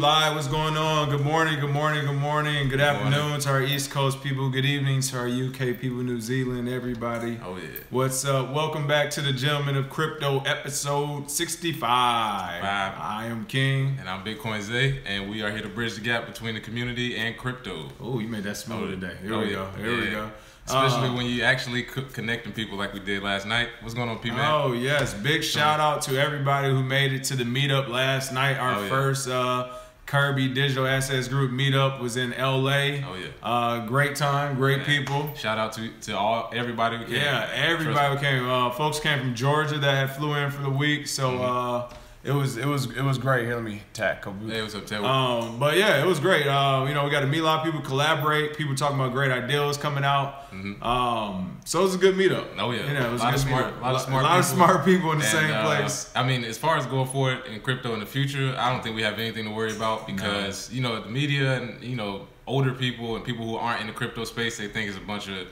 live. What's going on? Good morning, good morning, good morning. Good afternoon to our East Coast people. Good evening to our UK people, New Zealand, everybody. Oh, yeah. What's up? Welcome back to the Gentlemen of Crypto, episode 65. I am King. And I'm Bitcoin Zay, and we are here to bridge the gap between the community and crypto. Oh, you made that smooth today. Here we go. Here we go. Especially when you actually connecting people like we did last night. What's going on, P-Man? Oh, yes. Big shout out to everybody who made it to the meetup last night. Our first Kirby Digital Assets Group meetup was in LA. Oh, yeah. Great time, great people. Shout out to everybody who came. Yeah, everybody who came. Folks came from Georgia that had flew in for the week. So, It was great. Here, let me tack. Hey, what's up, Taylor? But yeah, it was great. We got to meet a lot of people, collaborate. People talking about great ideas coming out. So it was a good meetup. Oh yeah, it was a lot of smart people in the same place. I mean, as far as going forward in crypto in the future, I don't think we have anything to worry about because the media and older people and people who aren't in the crypto space, they think it's a bunch of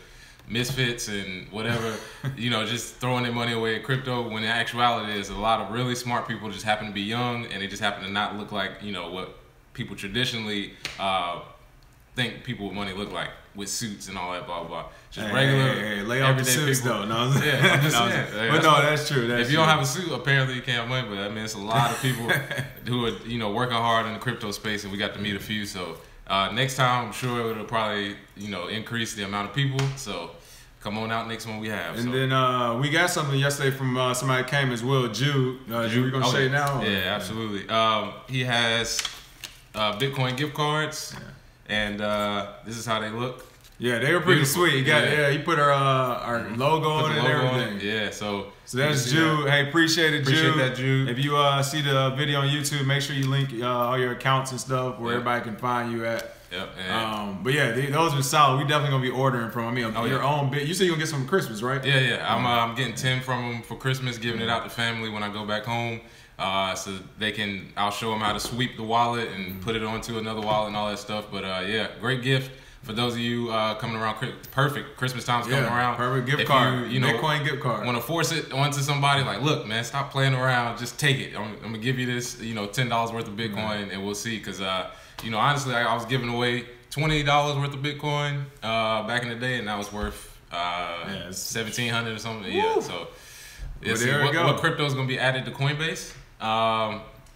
misfits and whatever, just throwing their money away at crypto, when in actuality is a lot of really smart people just happen to be young and they just happen to not look like what people traditionally think people with money look like, with suits and all that, blah blah. Just regular lay off the suits though. No, I'm just saying. But no, that's true. If you don't have a suit, apparently you can't have money. But I mean, it's a lot of people who are working hard in the crypto space, and we got to meet a few. So next time, I'm sure it'll probably increase the amount of people. So come on out next one we have. And then we got something yesterday from somebody that came as well, Jude. Jude, we gonna say it now? Yeah, absolutely. He has Bitcoin gift cards, and this is how they look. Yeah, they were pretty sweet. He got he put our logo on it and everything. Yeah, so that's Jude. Hey, appreciate it, Jude. Appreciate that, Jude. If you see the video on YouTube, make sure you link all your accounts and stuff where everybody can find you at. Yep. But yeah, those were solid. We definitely gonna be ordering from. I mean, your own bit. You said you gonna get some for Christmas, right? Yeah. I'm getting 10 from them for Christmas, giving it out to family when I go back home. So they can. I'll show them how to sweep the wallet and put it onto another wallet and all that stuff. But yeah, great gift. For those of you coming around, perfect Christmas time's coming around. Perfect gift card, Bitcoin gift card. Want to force it onto somebody? Like, look, man, stop playing around. Just take it. I'm gonna give you this, $10 worth of Bitcoin, and we'll see. Cause honestly, I was giving away $20 worth of Bitcoin back in the day, and that was worth $1,700 or something. Yeah, so what crypto is gonna be added to Coinbase?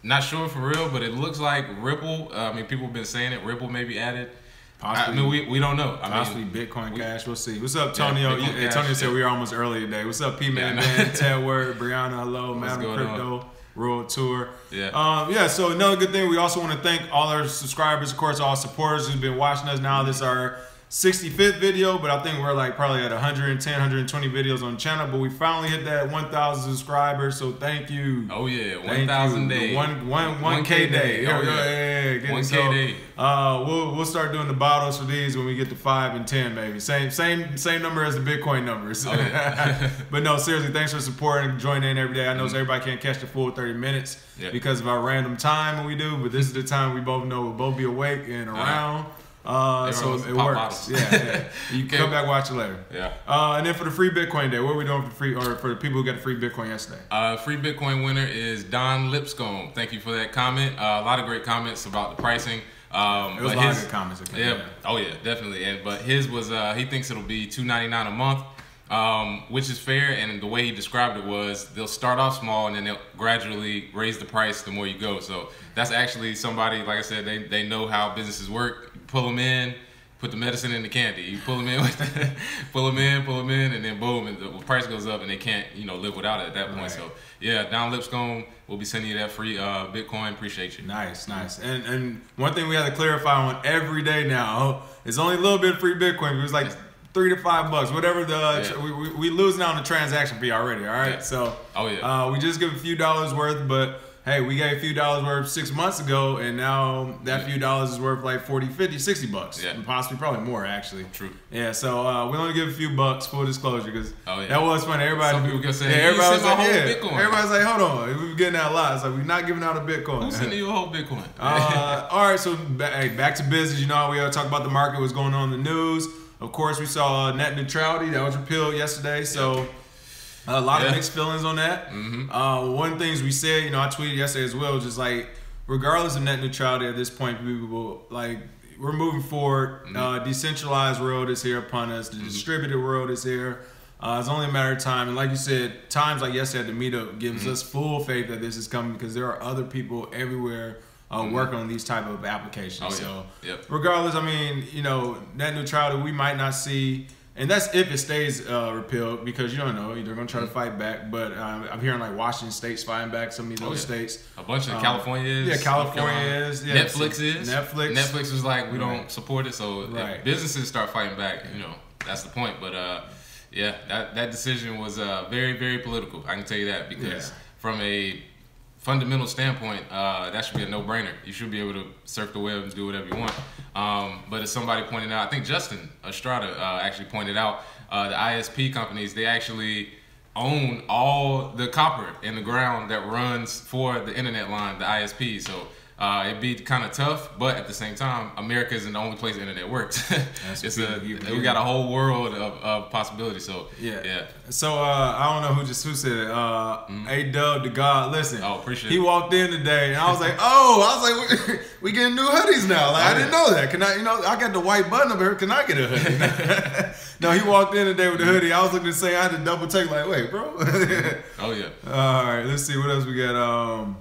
Not sure for real, but it looks like Ripple. I mean, people have been saying it. Ripple may be added. Possibly, I mean, we don't know. Possibly Bitcoin Cash. We'll see. What's up, Tonio? Antonio said we were almost early today. What's up, P-Man, Ted Word, Brianna, hello, Madam Crypto, World Tour. So another good thing, we also want to thank all our subscribers, of course, all supporters who've been watching us now. This is our 65th video, but I think we're probably at 110, 120 videos on the channel, but we finally hit that 1,000 subscribers, so thank you. Oh yeah, 1,000 day. 1K day. Oh, yeah. 1K day. We'll start doing the bottles for these when we get to 5 and 10, maybe. Same number as the Bitcoin numbers. Oh, yeah. But no, seriously, thanks for supporting and joining in every day. I know everybody can't catch the full 30 minutes because of our random time when we do, but this is the time we both know we'll both be awake and around. So it works. You can come back, watch it later. And then for the free Bitcoin day, what are we doing for free, or for the people who got the free Bitcoin yesterday? Free Bitcoin winner is Don Lipscomb. Thank you for that comment. A lot of great comments about the pricing. There was a lot of good comments. Oh yeah, definitely. But his was he thinks it'll be $2.99 a month, which is fair. And the way he described it was they'll start off small and then they'll gradually raise the price the more you go. So that's actually somebody, like I said, they know how businesses work. Pull them in, put the medicine in the candy. You pull them in, pull them in, and then boom, and the price goes up, and they can't, live without it at that point. Right. So yeah, Don Lipscomb will be sending you that free Bitcoin. Appreciate you. Nice. And one thing we have to clarify on every day now is only a little bit of free Bitcoin. It was like $3 to $5, whatever we losing out on the transaction fee already. All right, so we just give a few dollars worth, but hey, we gave a few dollars worth 6 months ago, and now that few dollars is worth like 40, 50, 60 bucks. And possibly probably more, actually. True. Yeah, so we only give a few bucks, full discllosure, because that was funny. Everybody, some people can say, everybody was like, Bitcoin. Everybody's like, hold on, we were getting out a lot. It's like, we're not giving out a Bitcoin. Who's sending you a whole Bitcoin? All right, so back to business. We talk about the market, what's going on in the news. Of course, we saw net neutrality. That was repealed yesterday, so... A lot of mixed feelings on that. One of the things we said, I tweeted yesterday as well, just like regardless of net neutrality at this point, we're moving forward. Decentralized world is here upon us. The distributed world is here. It's only a matter of time. And like you said, times like yesterday at the Meetup gives us full faith that this is coming because there are other people everywhere working on these type of applications. Regardless, I mean, net neutrality, we might not see, and that's if it stays repealed, because you don't know, they're going to try to fight back. But I'm hearing like Washington State's fighting back, some of those states. A bunch of California is. Yeah, California is. Yeah, Netflix is. Netflix was like, we don't support it. So if businesses start fighting back, that's the point. But that decision was very, very political. I can tell you that, because from a fundamental standpoint, that should be a no-brainer. You should be able to surf the web and do whatever you want. But as somebody pointed out, I think Justin Estrada actually pointed out, the ISP companies, they actually own all the copper in the ground that runs for the internet line, the ISP. So it'd be kind of tough, but at the same time, America isn't the only place the internet works. We got a whole world of possibilities. So So I don't know who said it. A-Dub to God. Listen, appreciate he walked in today, and I was like, we getting new hoodies now. Like I didn't know that. Can I? I got the white button up here. Can I get a hoodie? No, he walked in today with the hoodie. I was looking to say, I had to double take. Like, wait, bro. Oh yeah. All right, let's see what else we got.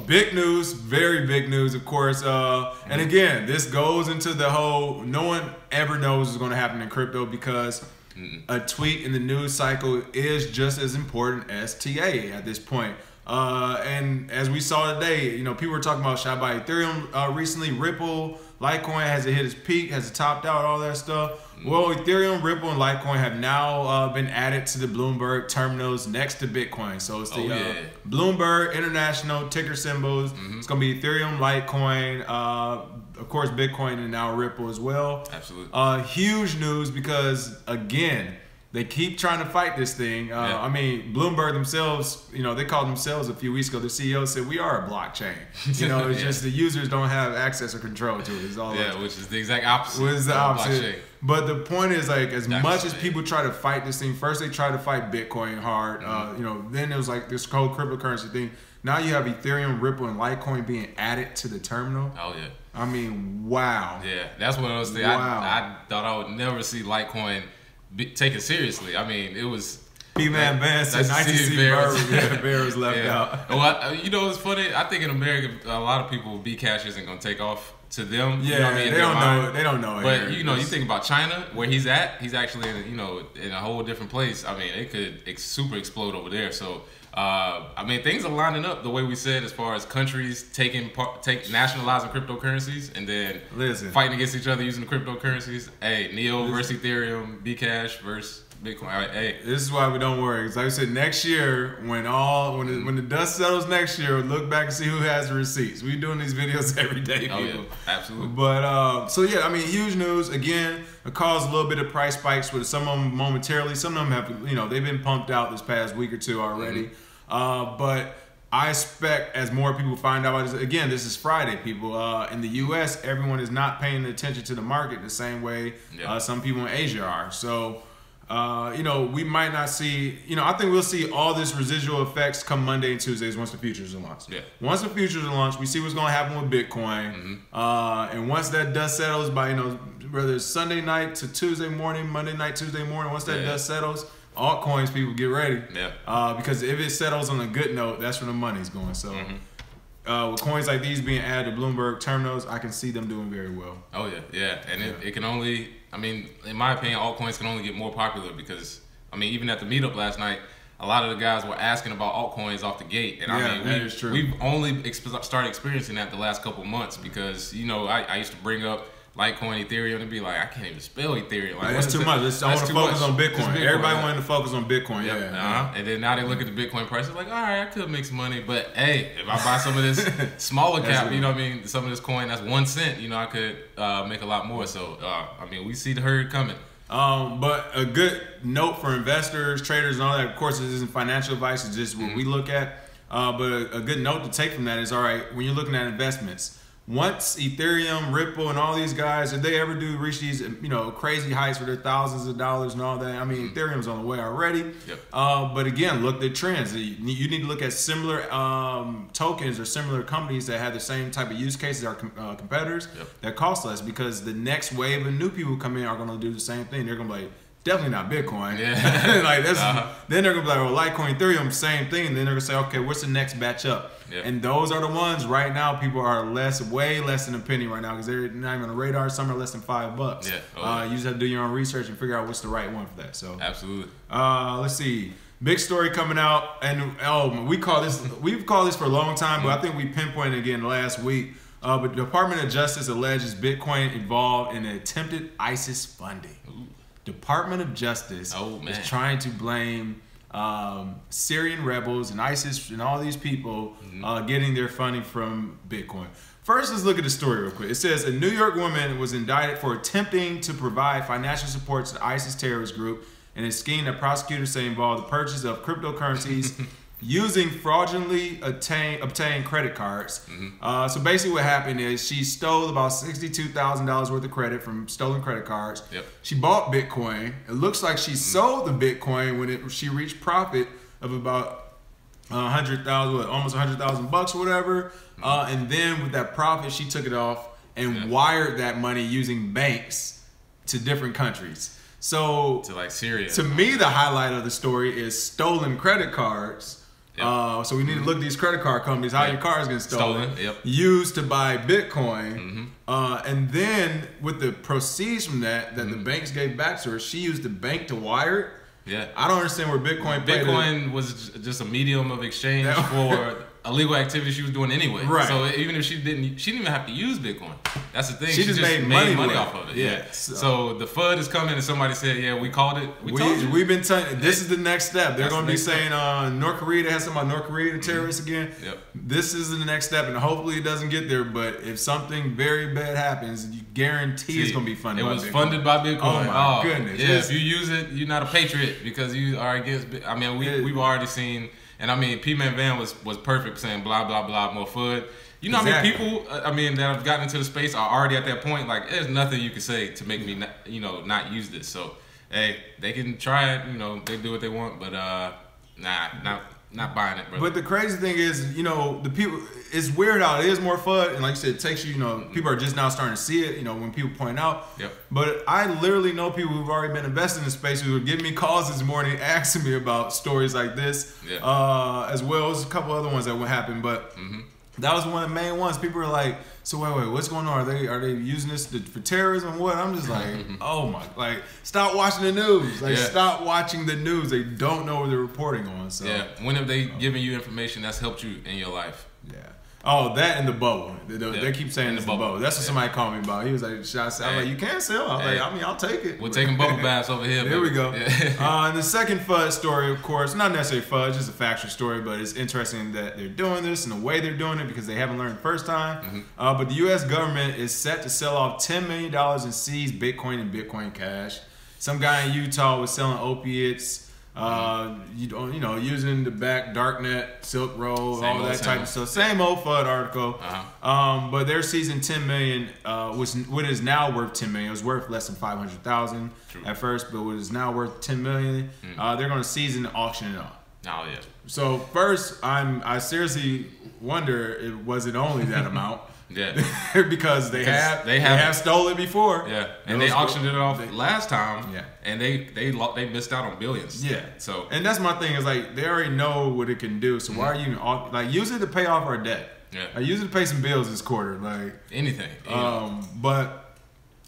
Big news, very big news, of course. And again, this goes into the whole, no one ever knows what's going to happen in crypto, because a tweet in the news cycle is just as important as TA at this point. And as we saw today, people were talking about should I buy Ethereum recently, Ripple, Litecoin, has it hit its peak, has it topped out, all that stuff. Well, Ethereum, Ripple, and Litecoin have now been added to the Bloomberg terminals next to Bitcoin. So it's the Bloomberg International ticker symbols. It's going to be Ethereum, Litecoin, of course, Bitcoin, and now Ripple as well. Absolutely. Huge news, because, again, they keep trying to fight this thing. I mean, Bloomberg themselves, they called themselves a few weeks ago. The CEO said, we are a blockchain. It's just the users don't have access or control to it. It's all which is the exact opposite. Which is the opposite. But the point is, like, as much as people try to fight this thing, first they tried to fight Bitcoin hard. Then it was like this whole cryptocurrency thing. Now you have Ethereum, Ripple, and Litecoin being added to the terminal. Oh yeah. I mean, wow. Yeah, that's one of those things. I thought I would never see Litecoin taken seriously. I mean, it was. P-Man Van said nice to see Bear was left out. Well, it's funny. I think in America, a lot of people, Bcash isn't going to take off to them. Yeah, they don't know. They don't know. But you think about China, where he's at. He's actually in a whole different place. I mean, it could super explode over there. So. I mean, things are lining up the way we said, as far as countries nationalizing cryptocurrencies and then fighting against each other using the cryptocurrencies. Hey, Neo versus Ethereum, Bcash versus Bitcoin. All right, hey, this is why we don't worry. Because like I said, next year, when the dust settles next year, we'll look back and see who has the receipts. We're doing these videos every day, people. Oh yeah, absolutely. But I mean, huge news again. It caused a little bit of price spikes with some of them momentarily. Some of them have, they've been pumped out this past week or two already. But I expect as more people find out, again, this is Friday, people. In the U.S., everyone is not paying attention to the market the same way some people in Asia are. So, we might not see, I think we'll see all this residual effects come Monday and Tuesdays once the futures are launched. Yeah. Once the futures are launched, we see what's going to happen with Bitcoin. And once that dust settles by, whether it's Sunday night to Tuesday morning, Monday night, Tuesday morning, once that dust settles, altcoins, people get ready. Yeah. Because if it settles on a good note, that's where the money's going. So with coins like these being added to Bloomberg terminals, I can see them doing very well. Oh yeah, yeah. And it can only, I mean, in my opinion, altcoins can only get more popular because, I mean, even at the meetup last night, a lot of the guys were asking about altcoins off the gate. And I mean, we've only started experiencing that the last couple months because, I used to bring up Litecoin, Ethereum, and be like, I can't even spell Ethereum. Like, that's too much. I want to focus on Bitcoin. Everybody wanted to focus on Bitcoin. And then now they look at the Bitcoin price, they're like, all right, I could make some money, but hey, if I buy some of this smaller cap, some of this coin that's 1 cent, I could make a lot more. So, I mean, we see the herd coming. But a good note for investors, traders, and all that. Of course, this isn't financial advice; it's just what we look at. But a good note to take from that is, all right, when you're looking at investments, once Ethereum, Ripple, and all these guys, if they ever do reach these, crazy heights for their thousands of dollars and all that, I mean, Ethereum's on the way already. Yep. But again, look at the trends. You need to look at similar tokens or similar companies that have the same type of use cases as our competitors that cost less, because the next wave of new people come in are going to do the same thing. They're going to be like, definitely not Bitcoin. Yeah. Like that's then they're gonna be like, well, Litecoin, Ethereum, same thing. And then they're gonna say, okay, what's the next batch up? Yep. And those are the ones right now. People are way less than a penny right now because they're not even on the radar. Some are less than $5. Yeah. You just have to do your own research and figure out what's the right one for that. So absolutely. Let's see. Big story coming out, and we've called this for a long time, but I think we pinpointed again last week. But the Department of Justice alleges Bitcoin involved in attempted ISIS funding. Ooh. Department of Justice is trying to blame Syrian rebels and ISIS and all these people getting their funding from Bitcoin. First, let's look at the story real quick. It says a New York woman was indicted for attempting to provide financial support to the ISIS terrorist group in a scheme that prosecutors say involved the purchase of cryptocurrencies using fraudulently obtained credit cards. So basically what happened is she stole about $62,000 worth of credit from stolen credit cards. Yep. She bought Bitcoin. It looks like she sold the Bitcoin when she reached profit of about almost $100,000 or whatever. And then with that profit, she took it off and wired that money using banks to different countries. So to like Syria. To me, the highlight of the story is stolen credit cards. So we need to look at these credit card companies, how your cars get stolen. Used to buy Bitcoin. And then with the proceeds from that the banks gave back to her, she used the bank to wire it. Yeah. I don't understand where Bitcoin was just a medium of exchange for illegal activity she was doing anyway. Right. So even if she didn't even have to use Bitcoin. That's the thing. She just made money off of it. Yeah. So the FUD is coming and somebody said, yeah, we called it. We've been telling this is the next step. They're going to be saying North Korea, they have something about North Korea, the terrorists again. Yep. This is the next step, and hopefully it doesn't get there. But if something very bad happens, you guarantee it's going to be funded by Bitcoin. It was funded by Bitcoin. Oh my goodness. Yeah, if you use it, you're not a patriot because you are against. I mean, we've already seen. And I mean, P-Man Van was perfect saying blah, blah, blah, more FUD. You know how many people, that have gotten into the space are already at that point, like, there's nothing you can say to make me, not use this. So, hey, they can try it, they do what they want, but not buying it, brother. But the crazy thing is, the people, it's weird how it is more FUD, and like you said, it takes you, people are just now starting to see it, when people point out. Yep. But I literally know people who've already been invested in the space who were giving me calls this morning asking me about stories like this, as well as a couple other ones that would happen. But that was one of the main ones. People are like, so wait, what's going on? Are they using this for terrorism? What? I'm just like, oh my, stop watching the news. Stop watching the news. They don't know what they're reporting on. So when have they given you information that's helped you in your life? Yeah. Oh, that and the bubble. They keep saying it's the bubble. That's what somebody called me about. He was like, should I sell? I was like, you can't sell. I was like, I mean, I'll take it. We're taking bubble baths over here. There we go. And the second FUD story, of course, not necessarily FUD, just a factual story, but it's interesting that they're doing this and the way they're doing it because they haven't learned the first time. But the U.S. government is set to sell off $10 million in seized Bitcoin and Bitcoin Cash. Some guy in Utah was selling opiates. Using the back darknet, Silk Road, all that type of stuff. Same old FUD article. But they're seizing $10 million, what is now worth $10 million. It was worth less than $500,000 at first, but what is now worth $10 million. They're going to seize and auction it off. Oh yeah. So first, I seriously wonder, was it only that amount? Yeah, because they have stolen it before. Yeah, and they auctioned it off last time. Yeah, and they missed out on billions. Yeah, so and that's my thing is like they already know what it can do. So why are you use it to pay off our debt? Yeah, use it to pay some bills this quarter. Like anything. But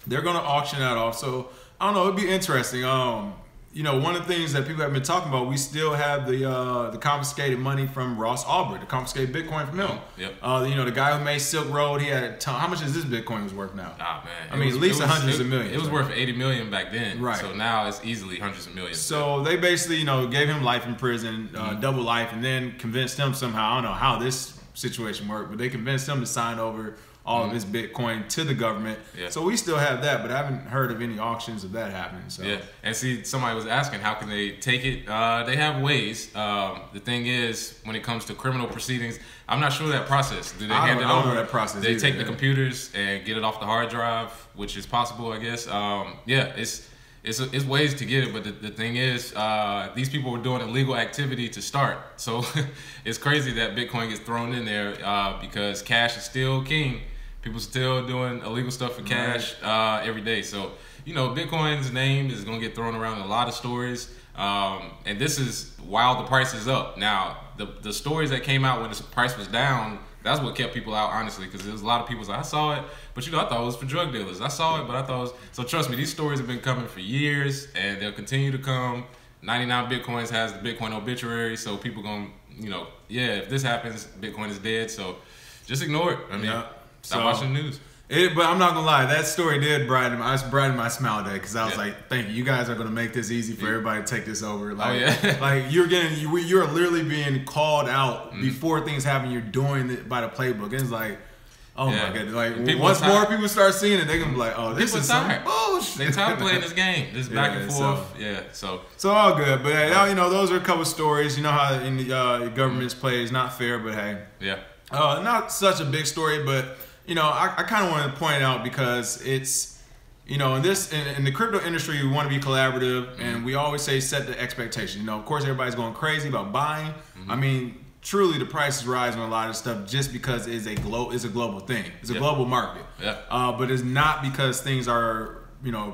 they're gonna auction that off. So I don't know. It'd be interesting. One of the things that people have been talking about, we still have the confiscated money from Ross Ulbricht, the confiscated Bitcoin from him. Yep. The guy who made Silk Road, he had a ton. How much is this Bitcoin was worth now? Ah man, I mean, at least hundreds of millions. It was worth 80 million back then. Right. So now it's easily hundreds of millions. So they basically, gave him life in prison, double life, and then convinced him somehow. I don't know how this situation work, but they convinced him to sign over all of his Bitcoin to the government. Yeah. So we still have that, but I haven't heard of any auctions of that happening. So yeah, and see, somebody was asking how can they take it? They have ways. The thing is, when it comes to criminal proceedings, I'm not sure that process. Do they hand it over? I don't know that process. They take the computers and get it off the hard drive, which is possible, I guess. Yeah, it's ways to get it, but the thing is, these people were doing illegal activity to start. So it's crazy that Bitcoin gets thrown in there because cash is still king. People still doing illegal stuff for cash every day. So, Bitcoin's name is going to get thrown around in a lot of stories. And this is while the price is up. Now, the stories that came out when the price was down, that's what kept people out, honestly, because there's a lot of people like, I saw it, but I thought it was for drug dealers. I saw it, but I thought it was... So trust me, these stories have been coming for years, and they'll continue to come. 99 Bitcoins has the Bitcoin obituary, so people going to, if this happens, Bitcoin is dead. So just ignore it. I mean, stop watching the news. But I'm not gonna lie, that story did brighten my smile day, because I was like, "Thank you. You guys are gonna make this easy for everybody to take this over." Like, like you're literally being called out before things happen. You're doing it by the playbook, and it's like, oh my god! Like once more people start seeing it, they're gonna be like, "Oh, this is some bullshit." They tired playing this game, this back and forth. So all good. But hey, those are a couple stories. You know how in the government's play is not fair, but hey, not such a big story, but. I kind of want to point out, because it's, in the crypto industry, we want to be collaborative, and we always say set the expectation. Of course, everybody's going crazy about buying. I mean, truly, the price is rising on a lot of stuff just because it's a global thing. It's a global market. But it's not because things are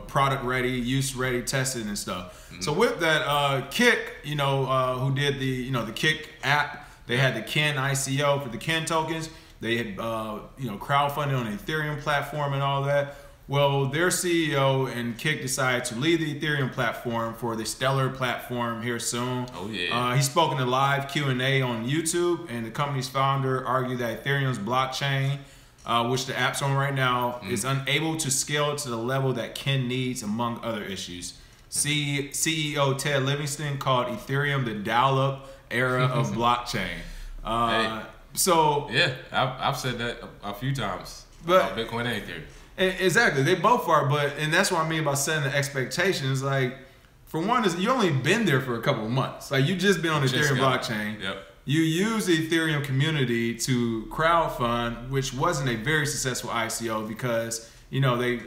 product ready, use ready, tested and stuff. So with that, Kick, who did the Kick app, they had the Ken ICO for the Ken tokens. They had, crowdfunded on the Ethereum platform and all that. Well, their CEO and Kick decided to leave the Ethereum platform for the Stellar platform here soon. Oh, yeah. He spoke in a live Q&A on YouTube, and the company's founder argued that Ethereum's blockchain, which the app's on right now, is unable to scale to the level that Ken needs, among other issues. CEO Ted Livingston called Ethereum the dial-up era of blockchain. So yeah, I've said that a few times about Bitcoin and Ethereum. Exactly, they both are, and that's what I mean by setting the expectations. Like, for one, is you only been there for a couple of months. Like, you just been on the Ethereum blockchain. Yep. You use the Ethereum community to crowdfund, which wasn't a very successful ICO because they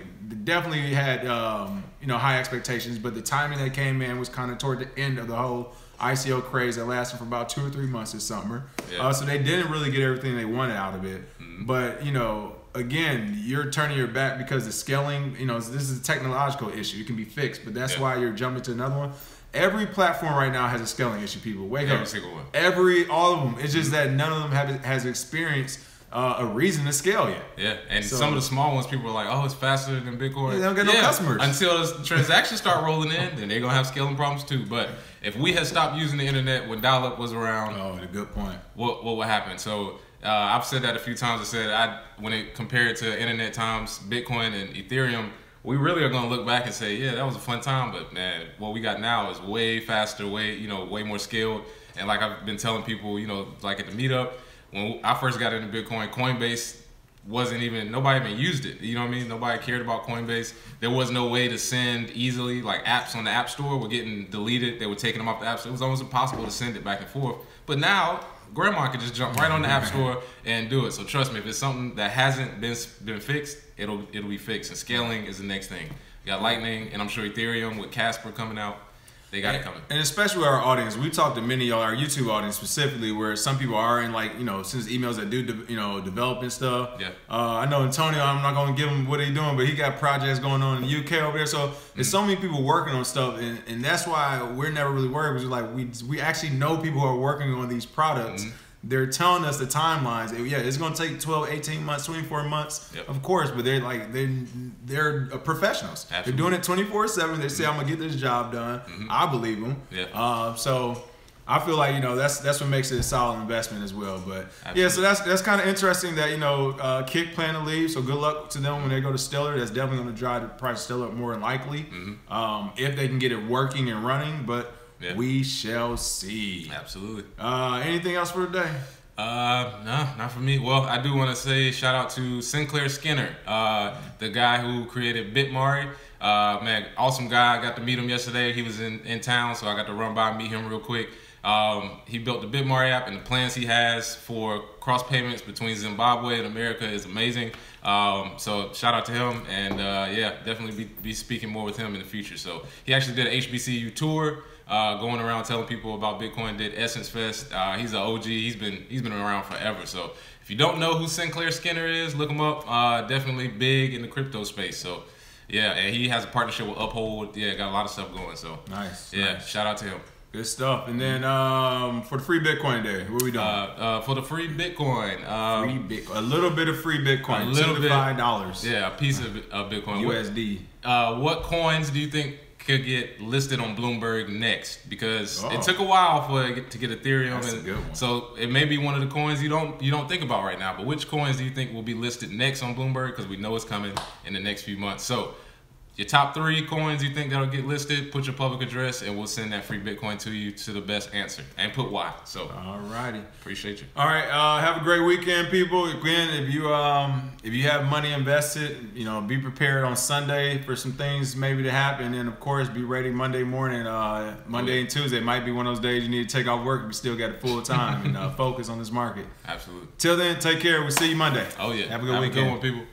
definitely had high expectations, but the timing that came in was kind of toward the end of the whole ICO craze that lasted for about 2 or 3 months this summer. So they didn't really get everything they wanted out of it. But, again, you're turning your back because the scaling, this is a technological issue. It can be fixed, but that's why you're jumping to another one. Every platform right now has a scaling issue, people. Wake up. Every single one. All of them. It's just that none of them has experienced a reason to scale yet. Yeah, and some of the small ones, people are like, "Oh, it's faster than Bitcoin." They don't get no customers until the transactions start rolling in. Then they're gonna have scaling problems too. But if we had stopped using the internet when dial-up was around, a good point. What would happen? So I've said that a few times. I said when it compared to internet times, Bitcoin and Ethereum, we really are gonna look back and say, yeah, that was a fun time. But man, what we got now is way faster, way more scaled. And like I've been telling people, like at the Meetup. When I first got into Bitcoin, Coinbase nobody even used it. You know what I mean? Nobody cared about Coinbase. There was no way to send easily, like apps on the App Store were getting deleted. They were taking them off the App Store. It was almost impossible to send it back and forth. But now, grandma could just jump right on the App Store and do it. So trust me, if it's something that hasn't been fixed, it'll be fixed. And scaling is the next thing. You got Lightning, and I'm sure Ethereum with Casper coming out. They got it coming. And especially with our audience, we talked to many of y'all, our YouTube audience specifically, where some people are in since emails that do develop and stuff. Yeah. I know Antonio, I'm not going to give him what he's doing, but he got projects going on in the UK over there. So there's so many people working on stuff, and that's why we're never really worried, because we actually know people who are working on these products. They're telling us the timelines. Yeah, it's going to take 12, 18 months, 24 months, of course, but they're professionals. Absolutely. They're doing it 24/7. They say, I'm going to get this job done. I believe them. Yeah. So I feel like, that's what makes it a solid investment as well. But Absolutely. yeah, so that's kind of interesting that, Kick plan to leave. So good luck to them when they go to Stellar. That's definitely going to drive the price of Stellar up more than likely, if they can get it working and running. But we shall see. Absolutely. Anything else for today? No, not for me. Well, I do want to say shout out to Sinclair Skinner, the guy who created BitMari. Man, awesome guy. I got to meet him yesterday. He was in town, so I got to run by and meet him real quick. He built the BitMari app, and the plans he has for cross payments between Zimbabwe and America is amazing. So shout out to him, and yeah, definitely be speaking more with him in the future. So he actually did an HBCU tour, going around telling people about Bitcoin. Did Essence Fest. He's an OG. He's been around forever. So if you don't know who Sinclair Skinner is, look him up. Definitely big in the crypto space. So yeah, and he has a partnership with Uphold. Yeah, got a lot of stuff going. So nice. Yeah, nice. Shout out to him. Good stuff. And then for the free Bitcoin day, what are we doing? For the free Bitcoin, a little bit of free Bitcoin, $2 to $5. Yeah, a piece of Bitcoin. USD. What coins do you think could get listed on Bloomberg next? Because it took a while for it to get Ethereum. That's a good one. So it may be one of the coins you don't think about right now. But which coins do you think will be listed next on Bloomberg? Because we know it's coming in the next few months. So your top 3 coins you think that'll get listed, put your public address, and we'll send that free Bitcoin to you to the best answer. And put why. So alrighty. Appreciate you. All right, have a great weekend, people. Again, if you have money invested, be prepared on Sunday for some things maybe to happen. And of course, be ready Monday morning. Monday and Tuesday might be one of those days you need to take off work, but still got a full time and focus on this market. Absolutely. Till then, take care. We'll see you Monday. Oh yeah. Have a good weekend. Have a good one, people.